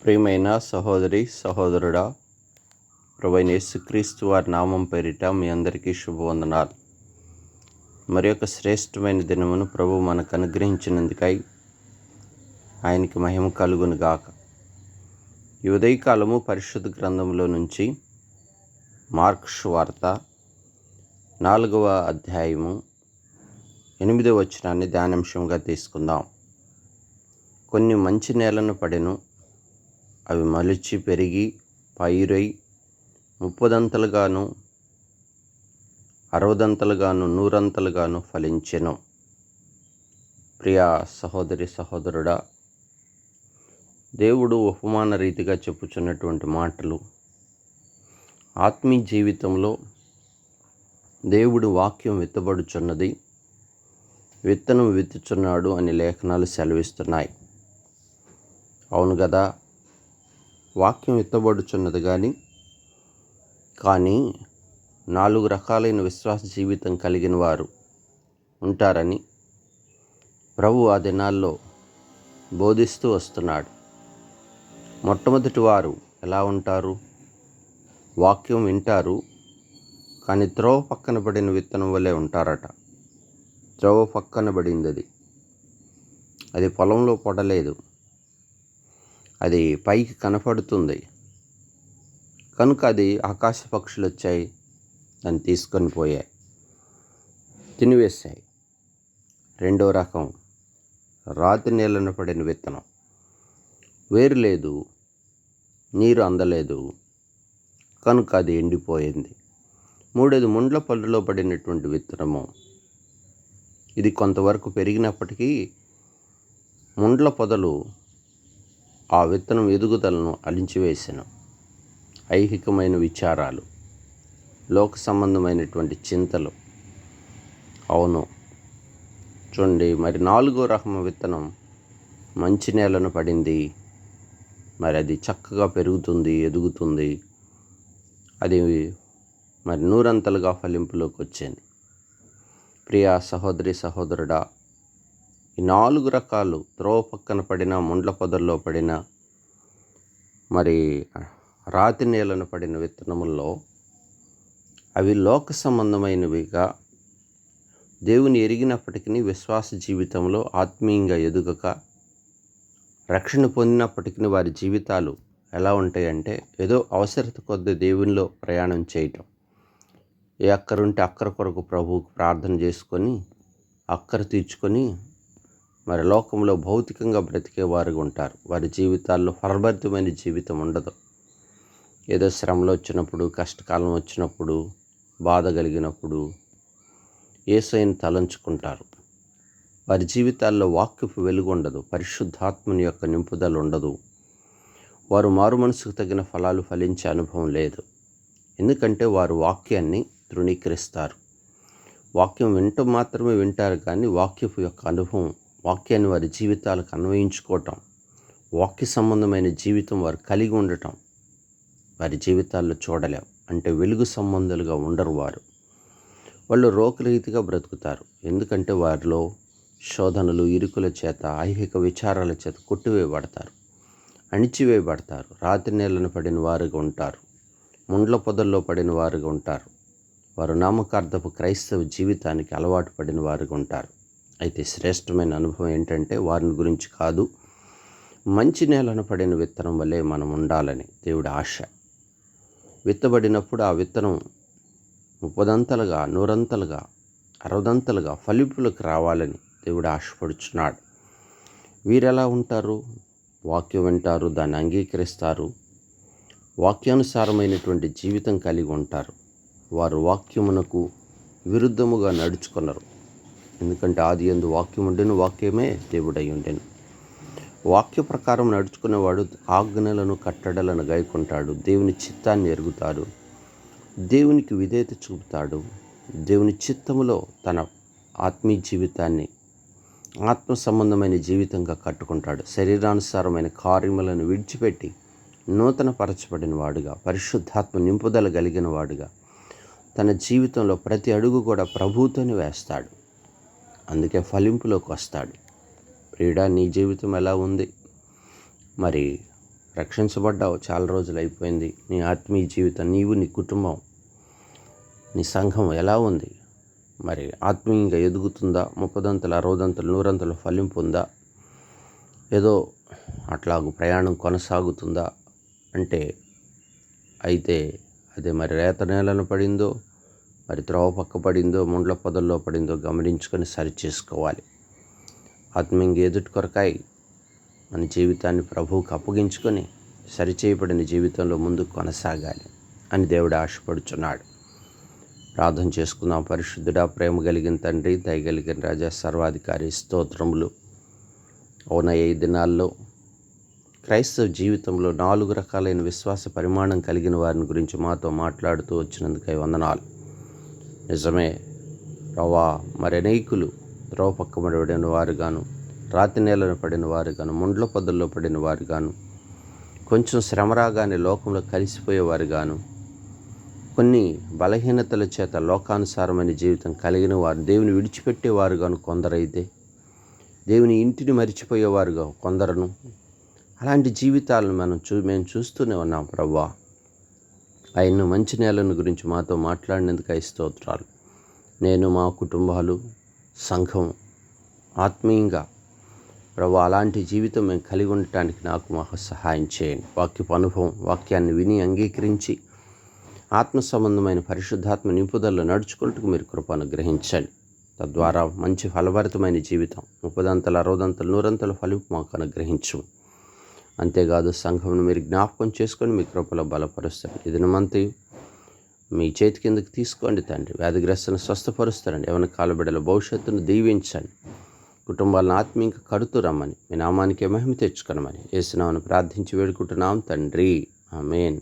ప్రియమైన సహోదరి సహోదరుడా, ప్రభువైన యేసుక్రీస్తు వారి నామం పేరిట మీ అందరికీ శుభవందనాలు. మరి యొక్క శ్రేష్టమైన దినమును ప్రభు మనకు అనుగ్రహించినందుకై ఆయనకి మహిమ కలుగును గాక. ఈ ఉదయకాలము పరిశుద్ధ గ్రంథంలో నుంచి మార్కు సువార్త 4వ అధ్యాయము 8వ వచనాన్ని ధ్యానాంశంగా తీసుకుందాం. కొన్ని మంచి నేలను పడెను, అవి మలిచి పెరిగి పైరై 30దంతలుగాను 60దంతలుగాను 100ంతలుగాను ఫలించెను. ప్రియా సహోదరి సహోదరుడా, దేవుడు ఉపమాన రీతిగా చెప్పుచున్నటువంటి మాటలు ఆత్మీయ జీవితంలో దేవుడు వాక్యం విత్తబడుచున్నది, విత్తనం విత్తుచున్నాడు అని లేఖనాలు సెలవిస్తున్నాయి. అవును కదా, వాక్యం విత్తబడుచున్నది కానీ 4 రకాలైన విశ్వాస జీవితం కలిగిన వారు ఉంటారని ప్రభు ఆ దినాల్లో బోధిస్తూ వస్తున్నాడు. మొట్టమొదటి వారు ఎలా ఉంటారు? వాక్యం వింటారు కానీ త్రోవ పక్కన పడిన విత్తనం వల్లే ఉంటారట. త్రోవ పక్కన పడింది, అది పొలంలో పడలేదు, అది పైకి కనపడుతుంది కనుక అది ఆకాశ పక్షులు వచ్చాయి, దాన్ని తీసుకొని పోయాయి, తినివేశాయి. రెండో రకం రాతి నేలను పడిన విత్తనం, వేరు లేదు, నీరు అందలేదు కనుక అది ఎండిపోయింది. మూడోది ముండ్ల పళ్ళులో పడినటువంటి విత్తనము. ఇది కొంతవరకు పెరిగినప్పటికీ ముండ్ల పొదలు ఆ విత్తనం ఎదుగుదలను అలించివేసెను. ఐహికమైన విచారాలు, లోక సంబంధమైనటువంటి చింతలు. అవును చూడండి, మరి 4వ రకం విత్తనం మంచి నేలను పడింది. మరి అది చక్కగా పెరుగుతుంది, ఎదుగుతుంది, అది మరి 100ంతలుగా ఫలింపులోకి వచ్చింది. ప్రియా సహోదరి సహోదరుడా, ఈ 4 రకాలు త్రోవ పక్కన పడిన, ముండ్ల పొదల్లో పడిన, మరి రాతి నేలను పడిన విత్తనముల్లో అవి లోక సంబంధమైనవిగా దేవుని ఎరిగినప్పటికీ విశ్వాస జీవితంలో ఆత్మీయంగా ఎదుగక రక్షణ పొందినప్పటికీ వారి జీవితాలు ఎలా ఉంటాయంటే ఏదో అవసరత కొద్ది దేవునిలో ప్రయాణం చేయటం. ఏ అక్కరుంటే అక్కర కొరకు ప్రభువుకు ప్రార్థన చేసుకొని అక్కర తీర్చుకొని మరి లోకంలో భౌతికంగా బ్రతికేవారుగా ఉంటారు. వారి జీవితాల్లో ఫలభరితమైన జీవితం ఉండదు. ఏదో శ్రమలు వచ్చినప్పుడు, కష్టకాలం వచ్చినప్పుడు, బాధ కలిగినప్పుడు యేసయ్యను తలంచుకుంటారు. వారి జీవితాల్లో వాక్యపు వెలుగు ఉండదు, పరిశుద్ధాత్మని యొక్క నింపుదల ఉండదు. వారు మారు మనసుకు తగిన ఫలాలు ఫలించే అనుభవం లేదు. ఎందుకంటే వారు వాక్యాన్ని తృణీకరిస్తారు. వాక్యం వినటం మాత్రమే వింటారు కానీ వాక్యపు యొక్క అనుభవం, వాక్యాన్ని వారి జీవితాలకు అన్వయించుకోవటం, వాక్య సంబంధమైన జీవితం వారు కలిగి ఉండటం వారి జీవితాల్లో చూడలేం. అంటే వెలుగు సంబంధాలుగా ఉండరు. వాళ్ళు రోగరహితంగా బ్రతుకుతారు. ఎందుకంటే వారిలో శోధనలు, ఇరుకుల చేత, ఐహిక విచారాల చేత కొట్టివేయబడతారు, అణిచివేయబడతారు. రాతి నేలను పడిన వారుగా ఉంటారు, ముండ్ల పొదల్లో పడిన వారుగా ఉంటారు. వారు నామకార్థపు క్రైస్తవ జీవితానికి అలవాటు పడిన వారుగా ఉంటారు. అయితే శ్రేష్టమైన అనుభవం ఏంటంటే వారిని గురించి కాదు, మంచి నేలను పడిన విత్తనం వల్లే మనం ఉండాలని దేవుడి ఆశ. విత్తబడినప్పుడు ఆ విత్తనం 30ంతలుగా 100ంతలుగా 60ంతలుగా ఫలింపులకు రావాలని దేవుడు ఆశపడుచున్నాడు. వీరెలా ఉంటారు? వాక్యం వింటారు, దాన్ని అంగీకరిస్తారు, వాక్యానుసారమైనటువంటి జీవితం కలిగి ఉంటారు. వారు వాక్యమునకు విరుద్ధముగా నడుచుకున్నారు. ఎందుకంటే ఆదియందు వాక్యం ఉండెను, వాక్యమే దేవుడై ఉండెను. వాక్య ప్రకారం నడుచుకునేవాడు ఆజ్ఞలను కట్టడలను గైకుంటాడు, దేవుని చిత్తాన్ని ఎరుగుతాడు, దేవునికి విధేయత చూపుతాడు, దేవుని చిత్తములో తన ఆత్మీయ జీవితాన్ని ఆత్మ సంబంధమైన జీవితంగా కట్టుకుంటాడు. శరీరానుసారమైన కార్యములను విడిచిపెట్టి నూతన పరచబడిన వాడుగా, పరిశుద్ధాత్మ నింపుదల కలిగిన వాడుగా తన జీవితంలో ప్రతి అడుగు కూడా ప్రభువుతోనే వేస్తాడు. అందుకే ఫలింపులోకి వస్తాడు. ప్రియుడా, నీ జీవితం ఎలా ఉంది? మరి రక్షించబడ్డావు, చాలా రోజులు అయిపోయింది. నీ ఆత్మీయ జీవితం, నీవు, నీ కుటుంబం, నీ సంఘం ఎలా ఉంది? మరి ఆత్మీయంగా ఎదుగుతుందా? 30 60 100 ఫలింపు ఉందా? ఏదో అట్లాగు ప్రయాణం కొనసాగుతుందా అంటే అయితే అదే మరి రేత నేలను పడిందో, మరి త్రోవ పక్క పడిందో, ముండ్ల పొదల్లో పడిందో గమనించుకొని సరిచేసుకోవాలి. ఆత్మీయంగా ఎదుటి కొరకాయి మన జీవితాన్ని ప్రభువుకు అప్పగించుకొని సరిచేయబడిన జీవితంలో ముందుకు కొనసాగాలి అని దేవుడు ఆశపడుచున్నాడు. ప్రార్థన చేసుకుందాం. పరిశుద్ధుడా, ప్రేమ కలిగిన తండ్రి, దయగలిగిన రాజా, సర్వాధికారి, స్తోత్రములు. అవునయ్య, ఈ దినాల్లో క్రైస్తవ జీవితంలో 4 రకాలైన విశ్వాస పరిమాణం కలిగిన వారిని గురించి మాతో మాట్లాడుతూ వచ్చినందుకై వందనాలు. నిజమే ప్రభా, మరి అనేకులు త్రోవ పక్కబడిన వారు గాను, రాతి నేలను పడిన వారు గాను, ముండ్ల పొదల్లో పడిన వారు గాను, కొంచెం శ్రమ రాగానే లోకంలో కలిసిపోయేవారు గాను, కొన్ని బలహీనతల చేత లోకానుసారమైన జీవితం కలిగిన వారు, దేవుని విడిచిపెట్టేవారు గాను కొందరైతే, దేవుని ఇంటిని మరిచిపోయేవారుగా కొందరును, అలాంటి జీవితాలను మేము చూస్తూనే ఉన్నాం ప్రభువా. ఆయన మంచి నేలను గురించి మాతో మాట్లాడినందుకు స్తోత్రాలు. నేను, మా కుటుంబాలు, సంఘం ఆత్మీయంగా ప్రభువా అలాంటి జీవితం మేము కలిగి ఉండటానికి నాకు మాకు సహాయం చేయండి. వాక్యపు అనుభవం, వాక్యాన్ని విని అంగీకరించి ఆత్మ సంబంధమైన పరిశుద్ధాత్మ నింపుదలలో నడుచుకుంటూ మీరు కృప అనుగ్రహించండి. తద్వారా మంచి ఫలభరితమైన జీవితం 30 60 100 ఫలింపు మాకు అనుగ్రహించు. అంతేకాదు సంఘంను మీరు జ్ఞాపకం చేసుకొని మీ కృపలో బలపరుస్తారు. ఈ దినమంతయు మీ చేతి కిందకి తీసుకోండి తండ్రి. వ్యాధిగ్రస్తులను స్వస్థపరుస్తారండి. యవన కాలబిడ్డల భవిష్యత్తును దీవించండి. కుటుంబాలను ఆత్మీయంగా కడుతూ రమ్మని, మీ నామానికే మహిమ తెచ్చుకొనమని యేసు నామమున ప్రార్థించి వేడుకుంటున్నాం తండ్రి. ఆమేన్.